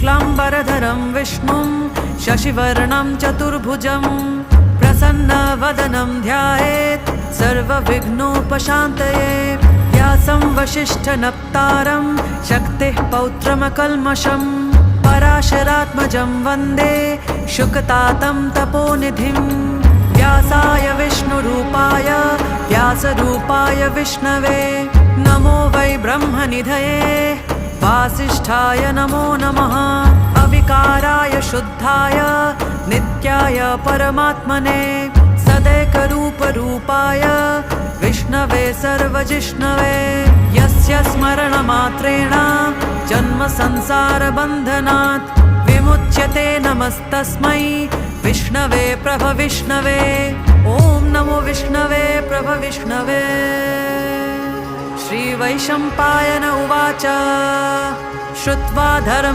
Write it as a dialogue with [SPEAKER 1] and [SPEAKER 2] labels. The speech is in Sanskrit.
[SPEAKER 1] शुक्लाम्बरधरं विष्णुं शशिवर्णं चतुर्भुजं प्रसन्नवदनं ध्यायेत् सर्वविघ्नोपशान्तये। व्यासं वसिष्ठनप्तारं शक्तिः पौत्रमकल्मषं पराशरात्मजं वन्दे शुकतातं तपोनिधिं। व्यासाय विष्णुरूपाय व्यासरूपाय विष्णवे नमो वै ब्रह्मनिधये वासिष्ठाय नमो नमः। अविकाराय शुद्धाय नित्याय परमात्मने सदैकरूपरूपाय विष्णवे सर्वजिष्णवे। यस्य स्मरणमात्रेण जन्मसंसारबन्धनात् विमुच्यते नमस्तस्मै विष्णवे प्रभविष्णवे। ॐ नमो विष्णवे प्रभविष्णवे। श्रीवैशम्पायन उवाच श्रुत्वा धर्म